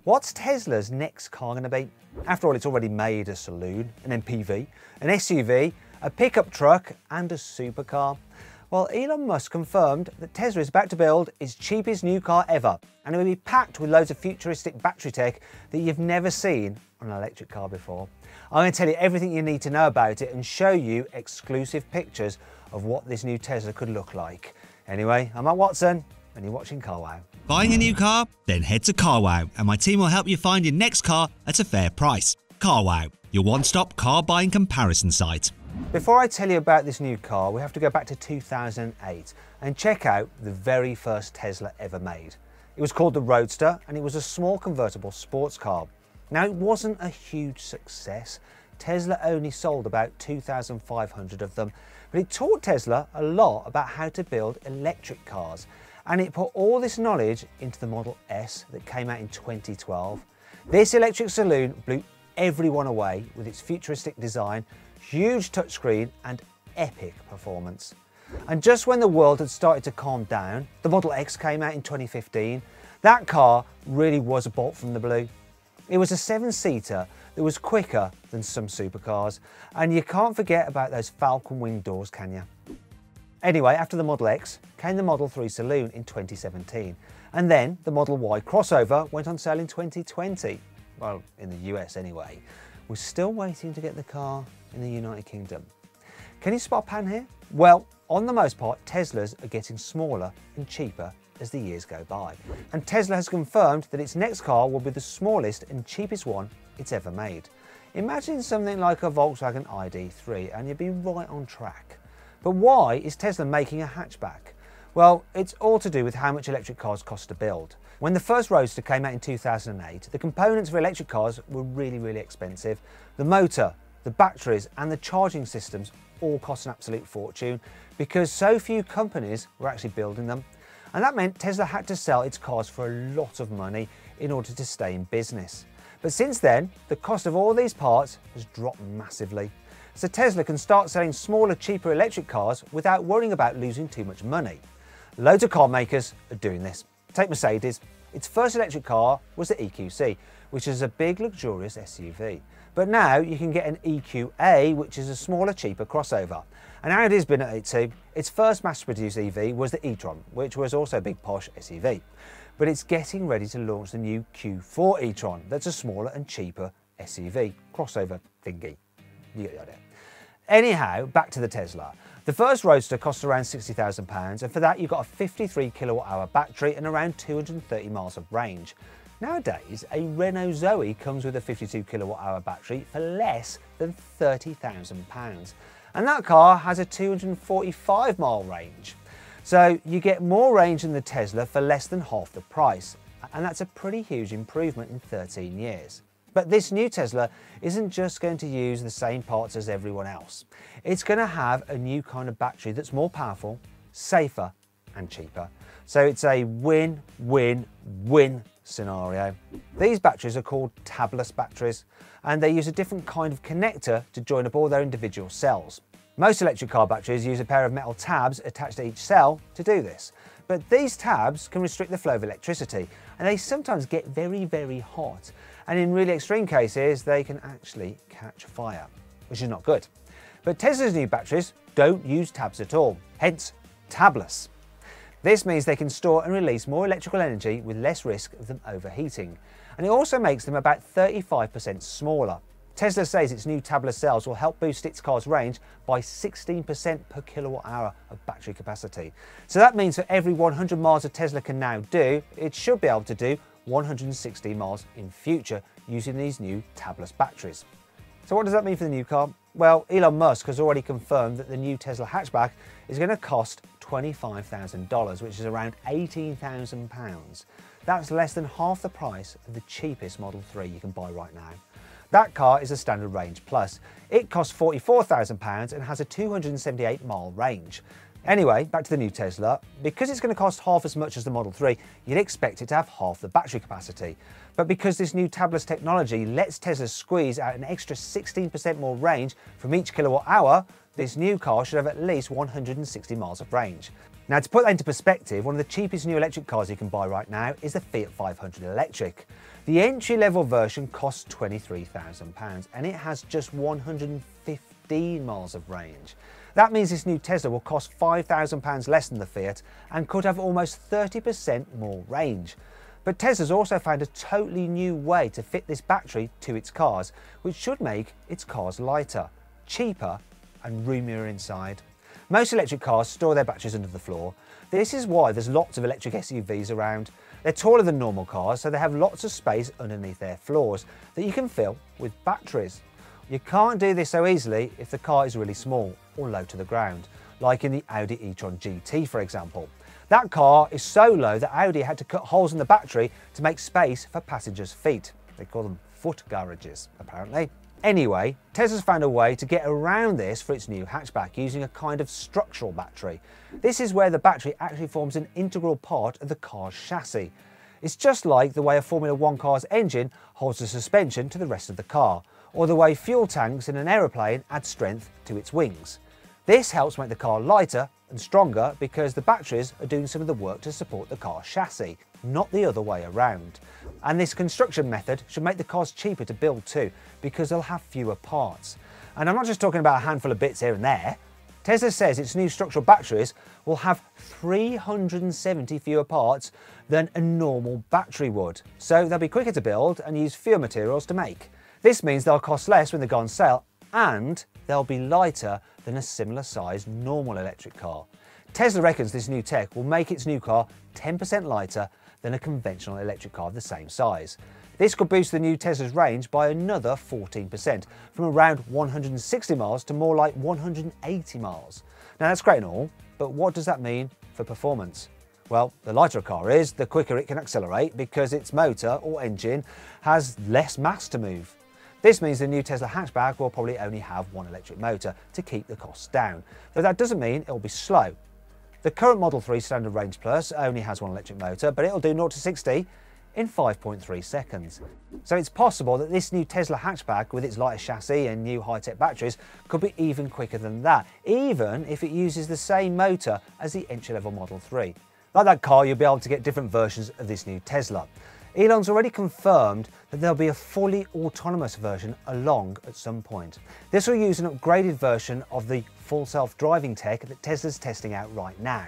What's Tesla's next car going to be? After all, it's already made a saloon, an MPV, an SUV, a pickup truck and a supercar. Well, Elon Musk confirmed that Tesla is about to build its cheapest new car ever, and it will be packed with loads of futuristic battery tech that you've never seen on an electric car before. I'm going to tell you everything you need to know about it and show you exclusive pictures of what this new Tesla could look like. Anyway, I'm Matt Watson and you're watching Car Wow. Buying a new car? Then head to Car Wow and my team will help you find your next car at a fair price. Car Wow, your one-stop car buying comparison site. Before I tell you about this new car, we have to go back to 2008 and check out the very first Tesla ever made. It was called the Roadster and it was a small convertible sports car. Now, it wasn't a huge success. Tesla only sold about 2,500 of them, but it taught Tesla a lot about how to build electric cars, and it put all this knowledge into the Model S that came out in 2012. This electric saloon blew everyone away with its futuristic design, huge touchscreen and epic performance. And just when the world had started to calm down, the Model X came out in 2015. That car really was a bolt from the blue. It was a 7-seater that was quicker than some supercars, and you can't forget about those falcon wing doors, can you? Anyway, after the Model X came the Model 3 Saloon in 2017, and then the Model Y crossover went on sale in 2020. Well, in the US anyway. We're still waiting to get the car in the United Kingdom. Can you spot a pattern here? Well, on the most part, Teslas are getting smaller and cheaper as the years go by. And Tesla has confirmed that its next car will be the smallest and cheapest one it's ever made. Imagine something like a Volkswagen ID.3 and you'd be right on track. But why is Tesla making a hatchback? Well, it's all to do with how much electric cars cost to build. When the first Roadster came out in 2008, the components for electric cars were really expensive. The motor, the batteries and the charging systems all cost an absolute fortune because so few companies were actually building them. And that meant Tesla had to sell its cars for a lot of money in order to stay in business. But since then, the cost of all these parts has dropped massively. So Tesla can start selling smaller, cheaper electric cars without worrying about losing too much money. Loads of car makers are doing this. Take Mercedes. Its first electric car was the EQC, which is a big, luxurious SUV. But now you can get an EQA, which is a smaller, cheaper crossover. And Audi's been at it too. Its first mass-produced EV was the e-tron, which was also a big posh SUV. But it's getting ready to launch the new Q4 e-tron. That's a smaller and cheaper SUV crossover thingy. You get the idea. Anyhow, back to the Tesla. The first Roadster cost around £60,000, and for that you've got a 53 kilowatt-hour battery and around 230 miles of range. Nowadays, a Renault Zoe comes with a 52 kilowatt-hour battery for less than £30,000. And that car has a 245 mile range. So you get more range than the Tesla for less than half the price. And that's a pretty huge improvement in 13 years. But this new Tesla isn't just going to use the same parts as everyone else. It's going to have a new kind of battery that's more powerful, safer and cheaper. So it's a win-win-win scenario. These batteries are called tabless batteries and they use a different kind of connector to join up all their individual cells. Most electric car batteries use a pair of metal tabs attached to each cell to do this. But these tabs can restrict the flow of electricity and they sometimes get very hot. And in really extreme cases, they can actually catch fire, which is not good. But Tesla's new batteries don't use tabs at all, hence tabless. This means they can store and release more electrical energy with less risk of them overheating. And it also makes them about 35% smaller. Tesla says its new tabless cells will help boost its car's range by 16% per kilowatt hour of battery capacity. So that means for every 100 miles a Tesla can now do, it should be able to do 160 miles in future using these new tabless batteries. So what does that mean for the new car? Well, Elon Musk has already confirmed that the new Tesla hatchback is going to cost $25,000, which is around £18,000. That's less than half the price of the cheapest Model 3 you can buy right now. That car is a standard range plus. It costs £44,000 and has a 278 mile range. Anyway, back to the new Tesla. Because it's going to cost half as much as the Model 3, you'd expect it to have half the battery capacity. But because this new tabless technology lets Tesla squeeze out an extra 16% more range from each kilowatt hour, this new car should have at least 160 miles of range. Now, to put that into perspective, one of the cheapest new electric cars you can buy right now is the Fiat 500 electric. The entry-level version costs £23,000 and it has just 115 miles of range. That means this new Tesla will cost £5,000 less than the Fiat and could have almost 30% more range. But Tesla's also found a totally new way to fit this battery to its cars, which should make its cars lighter, cheaper and roomier inside. Most electric cars store their batteries under the floor. This is why there's lots of electric SUVs around. They're taller than normal cars, so they have lots of space underneath their floors that you can fill with batteries. You can't do this so easily if the car is really small or low to the ground, like in the Audi e-tron GT for example. That car is so low that Audi had to cut holes in the battery to make space for passengers' feet. They call them foot garages, apparently. Anyway, Tesla's found a way to get around this for its new hatchback using a kind of structural battery. This is where the battery actually forms an integral part of the car's chassis. It's just like the way a Formula 1 car's engine holds the suspension to the rest of the car, or the way fuel tanks in an aeroplane add strength to its wings. This helps make the car lighter and stronger because the batteries are doing some of the work to support the car's chassis, not the other way around. And this construction method should make the cars cheaper to build too, because they'll have fewer parts. And I'm not just talking about a handful of bits here and there. Tesla says its new structural batteries will have 370 fewer parts than a normal battery would. So they'll be quicker to build and use fewer materials to make. This means they'll cost less when they go on sale and they'll be lighter than a similar sized normal electric car. Tesla reckons this new tech will make its new car 10% lighter than a conventional electric car of the same size. This could boost the new Tesla's range by another 14%, from around 160 miles to more like 180 miles. Now that's great and all, but what does that mean for performance? Well, the lighter a car is, the quicker it can accelerate because its motor or engine has less mass to move. This means the new Tesla hatchback will probably only have one electric motor to keep the costs down, but that doesn't mean it will be slow. The current Model 3 Standard Range Plus only has one electric motor, but it'll do 0 to 60 in 5.3 seconds. So it's possible that this new Tesla hatchback with its lighter chassis and new high-tech batteries could be even quicker than that, even if it uses the same motor as the entry-level Model 3. Like that car, you'll be able to get different versions of this new Tesla. Elon's already confirmed that there'll be a fully autonomous version along at some point. This will use an upgraded version of the full self-driving tech that Tesla's testing out right now.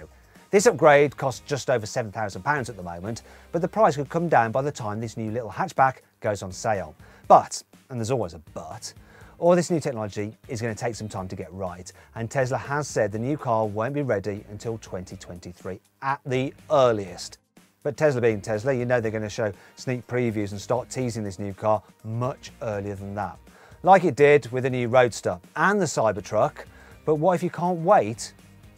This upgrade costs just over £7,000 at the moment, but the price could come down by the time this new little hatchback goes on sale. But, and there's always a but, all this new technology is going to take some time to get right, and Tesla has said the new car won't be ready until 2023 at the earliest. But Tesla being Tesla, you know they're going to show sneak previews and start teasing this new car much earlier than that. Like it did with the new Roadster and the Cybertruck, but what if you can't wait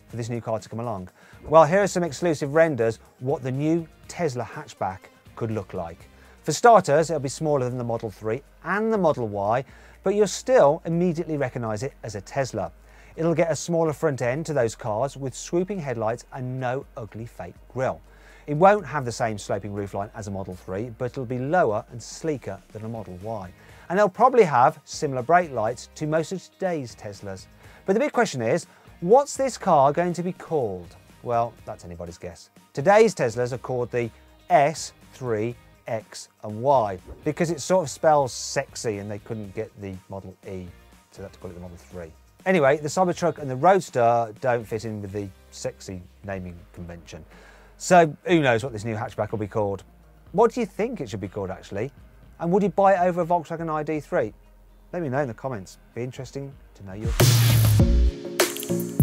for this new car to come along? Well, here are some exclusive renders what the new Tesla hatchback could look like. For starters, it'll be smaller than the Model 3 and the Model Y, but you'll still immediately recognise it as a Tesla. It'll get a smaller front end to those cars with swooping headlights and no ugly fake grille. It won't have the same sloping roofline as a Model 3, but it'll be lower and sleeker than a Model Y. And they'll probably have similar brake lights to most of today's Teslas. But the big question is, what's this car going to be called? Well, that's anybody's guess. Today's Teslas are called the S, 3, X and Y because it sort of spells sexy and they couldn't get the Model E, so they had to call it the Model 3. Anyway, the Cybertruck and the Roadster don't fit in with the sexy naming convention. So who knows what this new hatchback will be called? What do you think it should be called actually? And would you buy it over a Volkswagen ID3? Let me know in the comments. Be interesting to know your opinion.